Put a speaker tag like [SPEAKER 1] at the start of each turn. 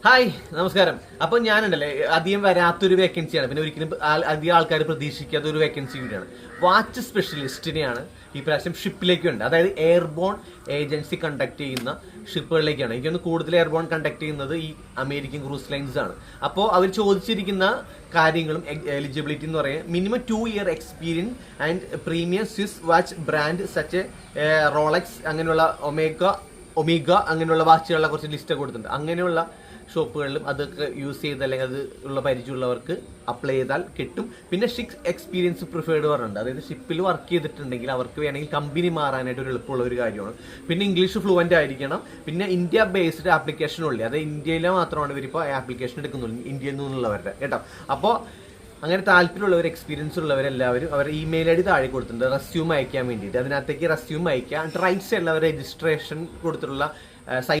[SPEAKER 1] Hi, നമസ്കാരം. അപ്പൊ ഞാനുണ്ടല്ലേ, അധികം വരാത്തൊരു വേക്കൻസിയാണ്, പിന്നെ ഒരിക്കലും അധികം ആൾക്കാർ പ്രതീക്ഷിക്കാത്ത ഒരു വേക്കൻസി കൂടിയാണ്. വാച്ച് സ്പെഷ്യലിസ്റ്റിനെയാണ് ഈ പ്രാവശ്യം ഷിപ്പിലേക്കുണ്ട്. അതായത് എയർബോൺ ഏജൻസി കണ്ടക്ട് ചെയ്യുന്ന ഷിപ്പുകളിലേക്കാണ്. എനിക്കൊന്ന് കൂടുതൽ എയർബോൺ കണ്ടക്ട് ചെയ്യുന്നത് ഈ അമേരിക്കൻ ക്രൂസ് ലൈൻസ് ആണ്. അപ്പോൾ അവർ ചോദിച്ചിരിക്കുന്ന കാര്യങ്ങളും എലിജിബിലിറ്റി എന്ന് പറയുന്നത് minimum 2 year experience and premium Swiss watch brand such Rolex, അങ്ങനെയുള്ള ഒമേഗ അങ്ങനെയുള്ള വാച്ചുകളുടെ കുറച്ച് ലിസ്റ്റ് കൊടുത്തിട്ടുണ്ട്. അങ്ങനെയുള്ള ഷോപ്പുകളിലും അതൊക്കെ യൂസ് ചെയ്ത് അല്ലെങ്കിൽ അത് ഉള്ള പരിചയമുള്ളവർക്ക് അപ്ലൈ ചെയ്താൽ കിട്ടും. പിന്നെ 6 എക്സ്പീരിയൻസ് പ്രിഫേർഡ് പറഞ്ഞിട്ടുണ്ട്. അതായത് ഷിപ്പിൽ വർക്ക് ചെയ്തിട്ടുണ്ടെങ്കിൽ അവർക്ക് വേണമെങ്കിൽ കമ്പനി മാറാനായിട്ട് ഒരു എളുപ്പമുള്ള ഒരു കാര്യമാണ്. പിന്നെ ഇംഗ്ലീഷ് ഫ്ലുവൻ്റ് ആയിരിക്കണം. പിന്നെ ഇന്ത്യ ബേസ്ഡ് ആപ്ലിക്കേഷൻ ഉള്ളി, അതായത് ഇന്ത്യയിലെ മാത്രമാണ് ഇവരിപ്പോൾ ആപ്ലിക്കേഷൻ എടുക്കുന്നുള്ളൂ, ഇന്ത്യയിൽ നിന്നുള്ളവരുടെ കേട്ടോ. അപ്പോൾ അങ്ങനെ താല്പര്യമുള്ളവർ, എക്സ്പീരിയൻസ് ഉള്ളവരെല്ലാവരും അവരുടെ ഇമെയിൽ ഐ ഡി താഴെ കൊടുത്തിട്ടുണ്ട് റെസ്യൂം അയക്കാൻ വേണ്ടിയിട്ട്. അതിനകത്തേക്ക് റെസ്യൂം അയക്കുക. റൈറ്റ് സൈഡിൽ അവർ രജിസ്ട്രേഷൻ കൊടുത്തിട്ടുള്ള